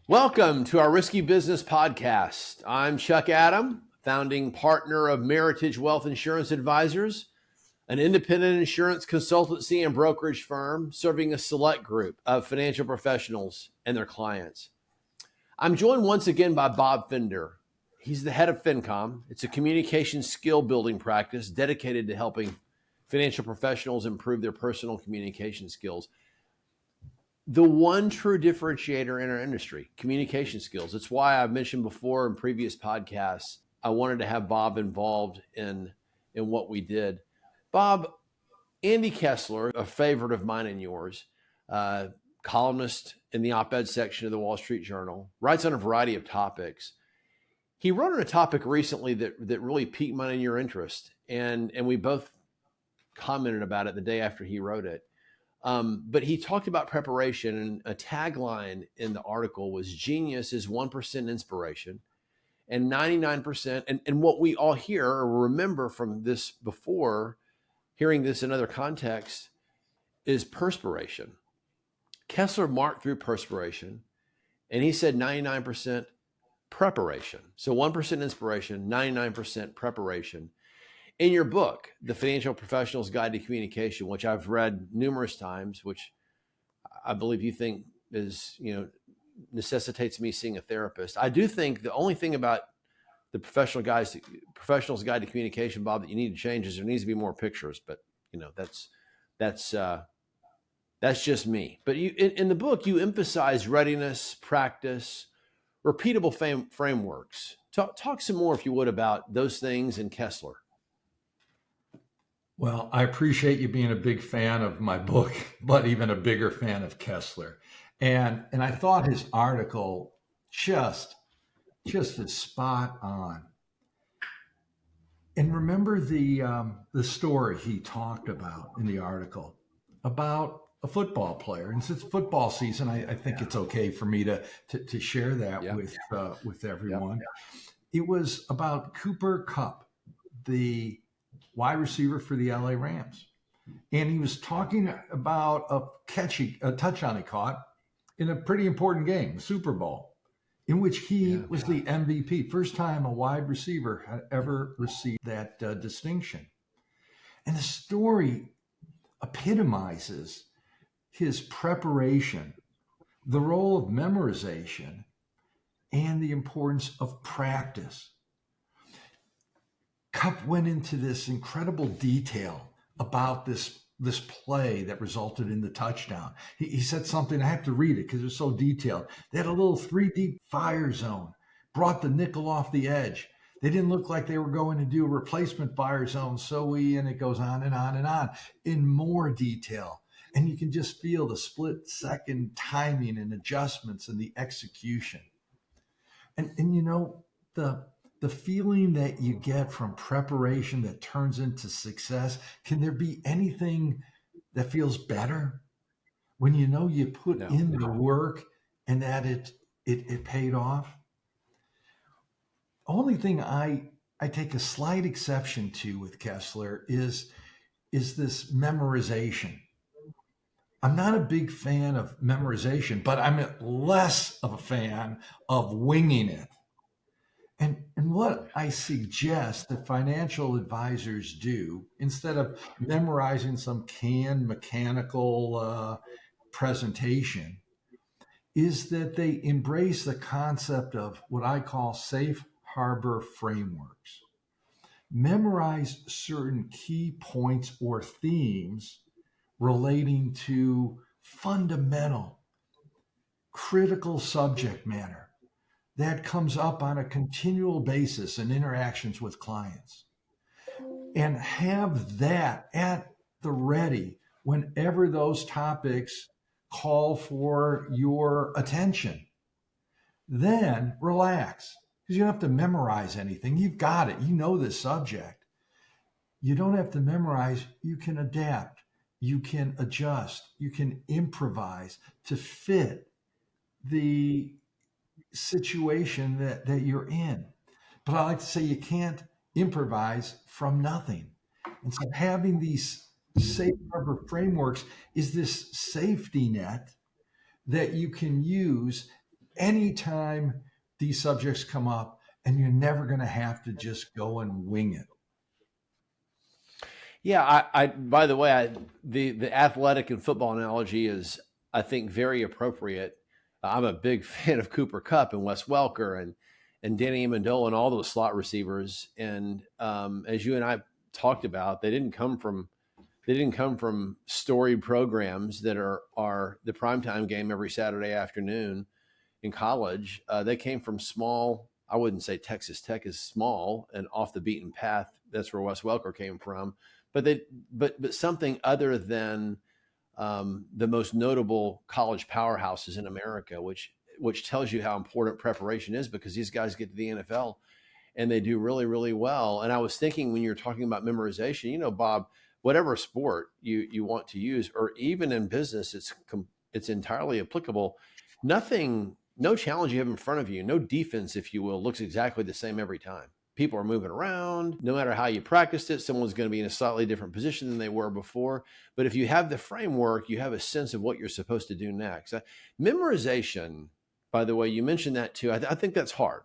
Welcome to our RiSKi Business podcast. I'm Chuck Adam, founding partner of Meritage Wealth Insurance Advisors, an independent insurance consultancy and brokerage firm serving a select group of financial professionals and their clients. I'm joined once again by Bob Fender. He's the head of Fin-Comm. It's a communication skill building practice dedicated to helping financial professionals improve their personal communication skills. The one true differentiator in our industry, communication skills. It's why I've mentioned before in previous podcasts, I wanted to have Bob involved in what we did. Bob, Andy Kessler, a favorite of mine and yours, columnist in the op-ed section of the Wall Street Journal, writes on a variety of topics. He wrote on a topic recently that really piqued mine and your interest, and we both commented about it the day after he wrote it. But he talked about preparation, and a tagline in the article was genius is 1% inspiration and 99%. And what we all hear or remember from this before, hearing this in other contexts, is perspiration. Kessler marked through perspiration, and he said 99% preparation. So 1% inspiration, 99% preparation. In your book, The Financial Professional's Guide to Communication, which I've read numerous times, which I believe you think is, necessitates me seeing a therapist. I do think the only thing about the Professional's Guide to Communication, Bob, that you need to change is there needs to be more pictures. But that's just me. But you, in the book, you emphasize readiness, practice, repeatable frameworks. Talk some more, if you would, about those things in Kessler. Well, I appreciate you being a big fan of my book, but even a bigger fan of Kessler. And I thought his article just is spot on. And remember the story he talked about in the article about a football player. And since it's football season, I think it's okay for me to share that with everyone. It was about Cooper Kupp, the wide receiver for the LA Rams. And he was talking about a touchdown he caught in a pretty important game, the Super Bowl, in which he was the MVP. First time a wide receiver had ever received that distinction. And the story epitomizes his preparation, the role of memorization, and the importance of practice. Kupp went into this incredible detail about this play that resulted in the touchdown. He said something, I have to read it because it's so detailed. They had a little 3-deep fire zone, brought the nickel off the edge. They didn't look like they were going to do a replacement fire zone. And it goes on and on and on in more detail. And you can just feel the split-second timing and adjustments and the execution. And the feeling that you get from preparation that turns into success, can there be anything that feels better when you put in the work and that it paid off? Only thing I take a slight exception to with Kessler is this memorization. I'm not a big fan of memorization, but I'm less of a fan of winging it. And what I suggest that financial advisors do, instead of memorizing some canned mechanical presentation, is that they embrace the concept of what I call safe harbor frameworks. Memorize certain key points or themes relating to fundamental, critical subject matter that comes up on a continual basis in interactions with clients, and have that at the ready whenever those topics call for your attention. Then relax, because you don't have to memorize anything. You've got it. You know this subject. You don't have to memorize. You can adapt. You can adjust. You can improvise to fit the situation that you're in. But I like to say you can't improvise from nothing. And so having these safe harbor frameworks is this safety net that you can use anytime these subjects come up, and you're never going to have to just go and wing it. Yeah, by the way, the athletic and football analogy is, I think, very appropriate. I'm a big fan of Cooper Kupp and Wes Welker and Danny Amendola and all those slot receivers. And as you and I talked about, they didn't come from storied programs that are the primetime game every Saturday afternoon in college. They came from small. I wouldn't say Texas Tech is small and off the beaten path. That's where Wes Welker came from, but something other than the most notable college powerhouses in America, which tells you how important preparation is, because these guys get to the NFL and they do really, really well. And I was thinking, when you're talking about memorization, Bob, whatever sport you want to use, or even in business, it's entirely applicable. No challenge you have in front of you, no defense, if you will, looks exactly the same every time. People are moving around. No matter how you practiced it, someone's going to be in a slightly different position than they were before. But if you have the framework, you have a sense of what you're supposed to do next. Memorization, by the way, you mentioned that too. I think that's hard.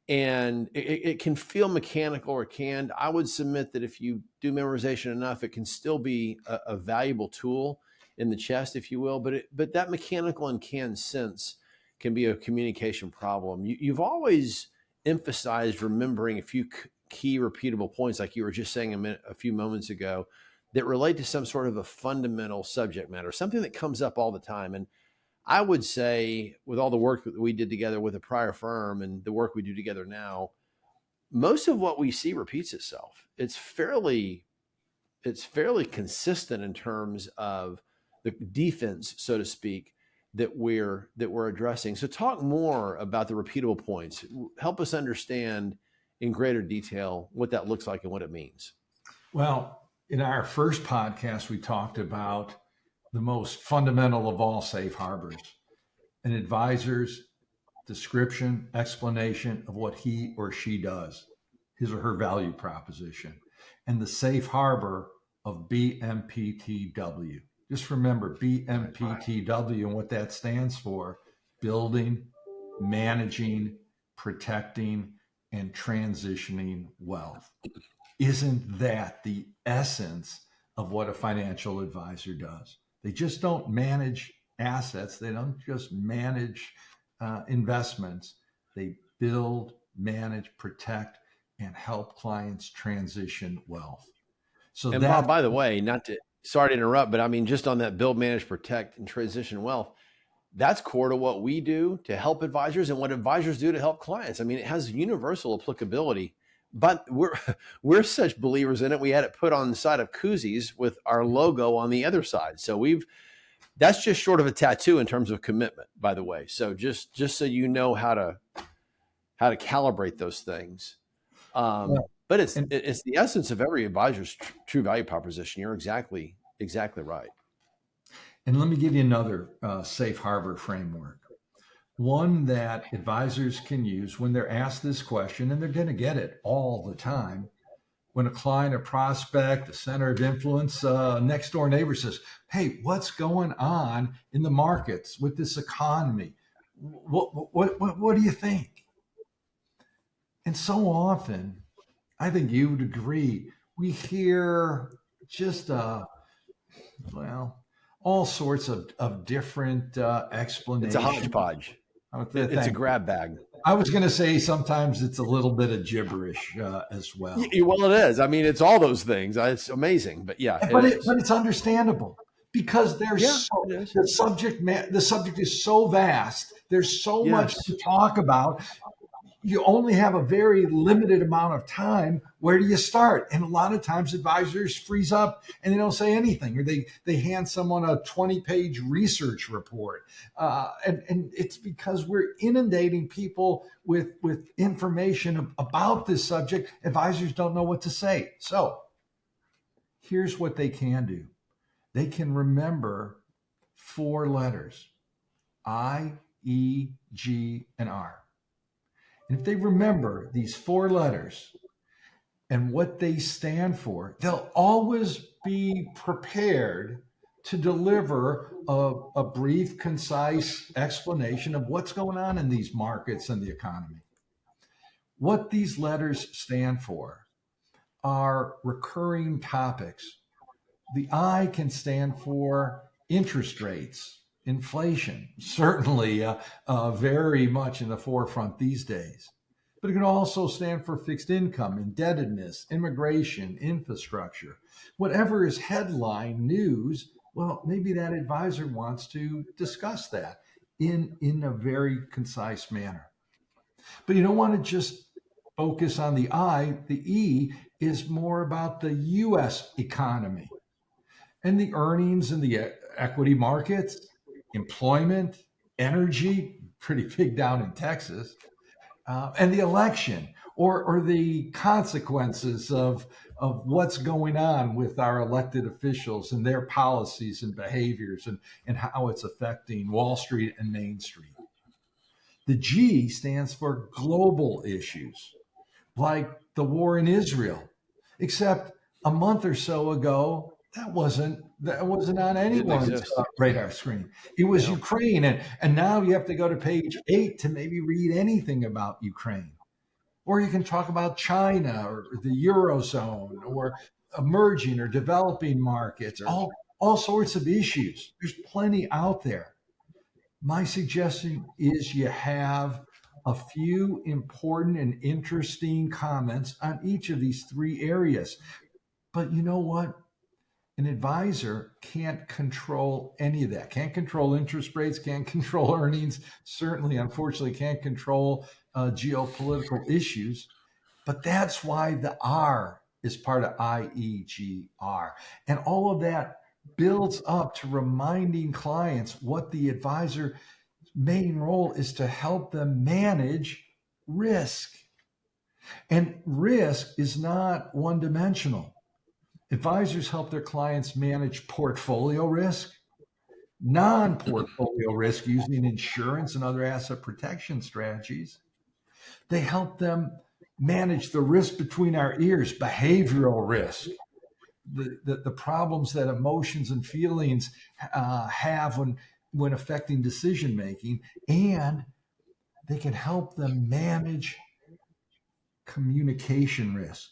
And it can feel mechanical or canned. I would submit that if you do memorization enough, it can still be a valuable tool in the chest, if you will. But that mechanical and canned sense can be a communication problem. You've always emphasized remembering a few key repeatable points, like you were just saying a few moments ago, that relate to some sort of a fundamental subject matter, something that comes up all the time. And I would say, with all the work that we did together with a prior firm and the work we do together now, most of what we see repeats itself. It's fairly consistent in terms of the defense, so to speak, that we're addressing. So talk more about the repeatable points. Help us understand in greater detail what that looks like and what it means. Well, in our first podcast, we talked about the most fundamental of all safe harbors: an advisor's description, explanation of what he or she does, his or her value proposition, and the safe harbor of BMPTW. Just remember BMPTW and what that stands for: building, managing, protecting, and transitioning wealth. Isn't that the essence of what a financial advisor does? They just don't manage assets. They don't just manage investments. They build, manage, protect, and help clients transition wealth. So And that, Bob, by the way, sorry to interrupt, but I mean, just on that build, manage, protect, and transition wealth, that's core to what we do to help advisors and what advisors do to help clients. I mean, it has universal applicability, but we're such believers in it. We had it put on the side of koozies with our logo on the other side. So that's just short of a tattoo in terms of commitment, by the way. So just so you know how to calibrate those things. But it's the essence of every advisor's true value proposition. You're exactly right. And let me give you another safe harbor framework, one that advisors can use when they're asked this question, and they're going to get it all the time. When a client, a prospect, a center of influence, next door neighbor says, "Hey, what's going on in the markets with this economy? What do you think?" And so often, I think you would agree, we hear just all sorts of different explanations. It's a hodgepodge. It's a grab bag. I was going to say sometimes it's a little bit of gibberish as well. Well, it is. I mean, it's all those things. It's amazing, but yeah. But it's understandable, because the subject is so vast. There's so much to talk about. You only have a very limited amount of time. Where do you start? And a lot of times advisors freeze up and they don't say anything, or they hand someone a 20-page research report. And it's because we're inundating people with information about this subject. Advisors don't know what to say. So here's what they can do. They can remember 4 letters: I, E, G, and R. And if they remember these 4 letters and what they stand for, they'll always be prepared to deliver a brief, concise explanation of what's going on in these markets and the economy. What these letters stand for are recurring topics. The I can stand for interest rates, inflation, certainly very much in the forefront these days. But it can also stand for fixed income, indebtedness, immigration, infrastructure. Whatever is headline news, well, maybe that advisor wants to discuss that in a very concise manner. But you don't want to just focus on the I. The E is more about the US economy and the earnings in the equity markets, employment, energy, pretty big down in Texas, and the election or the consequences of what's going on with our elected officials and their policies and behaviors and how it's affecting Wall Street and Main Street. The G stands for global issues, like the war in Israel, except a month or so ago, that wasn't on anyone's radar screen. It was Ukraine, and now you have to go to page 8 to maybe read anything about Ukraine. Or you can talk about China or the Eurozone or emerging or developing markets, all sorts of issues. There's plenty out there. My suggestion is you have a few important and interesting comments on each of these three areas. But you know what? An advisor can't control any of that. Can't control interest rates, can't control earnings, certainly, unfortunately, can't control geopolitical issues. But that's why the R is part of IEGR. And all of that builds up to reminding clients what the advisor's main role is to help them manage risk. And risk is not one dimensional. Advisors help their clients manage portfolio risk, non-portfolio risk using insurance and other asset protection strategies. They help them manage the risk between our ears, behavioral risk, the problems that emotions and feelings have when affecting decision making, and they can help them manage communication risk.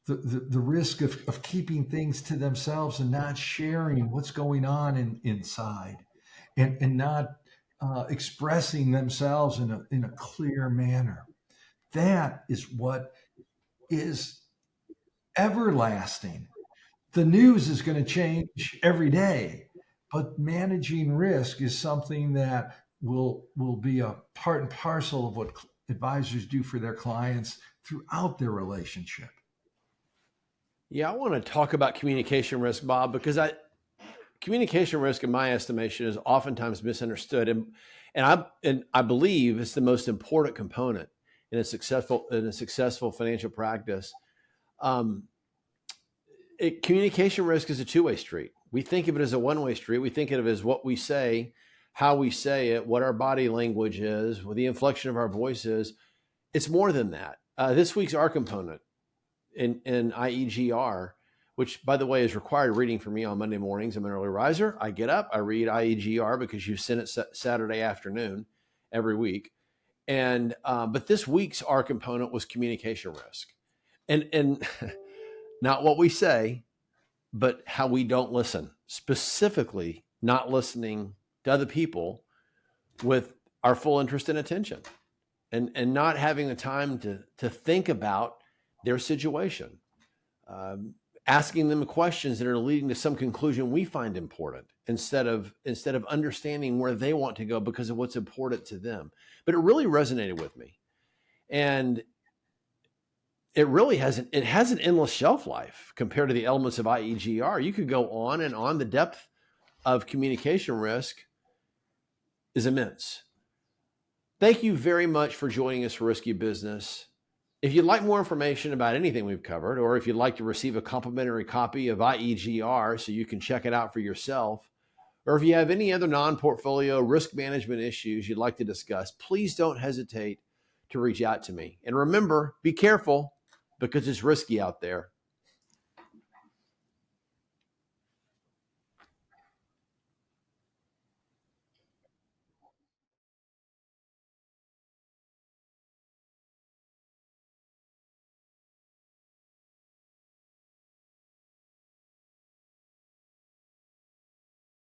The risk of keeping things to themselves and not sharing what's going on inside and not expressing themselves in a clear manner. That is what is everlasting. The news is going to change every day, but managing risk is something that will be a part and parcel of what advisors do for their clients throughout their relationship. Yeah, I want to talk about communication risk, Bob, because communication risk, in my estimation, is oftentimes misunderstood, and I believe it's the most important component in a successful financial practice. Communication risk is a two-way street. We think of it as a one-way street. We think of it as what we say, how we say it, what our body language is, what the inflection of our voice is. It's more than that. This week's R component in IEGR, which, by the way, is required reading for me on Monday mornings. I'm an early riser. I get up, I read IEGR because you send it Saturday afternoon every week. And but this week's R component was communication risk, and not what we say, but how we don't listen. Specifically, not listening to other people with our full interest and attention, and not having the time to think about their situation, asking them questions that are leading to some conclusion we find important instead of understanding where they want to go because of what's important to them. But it really resonated with me, and it really has an endless shelf life compared to the elements of IEGR. You could go on and on. The depth of communication risk is immense. Thank you very much for joining us for RiSKi Business. If you'd like more information about anything we've covered, or if you'd like to receive a complimentary copy of IEGR so you can check it out for yourself, or if you have any other non-portfolio risk management issues you'd like to discuss, please don't hesitate to reach out to me. And remember, be careful because it's risky out there.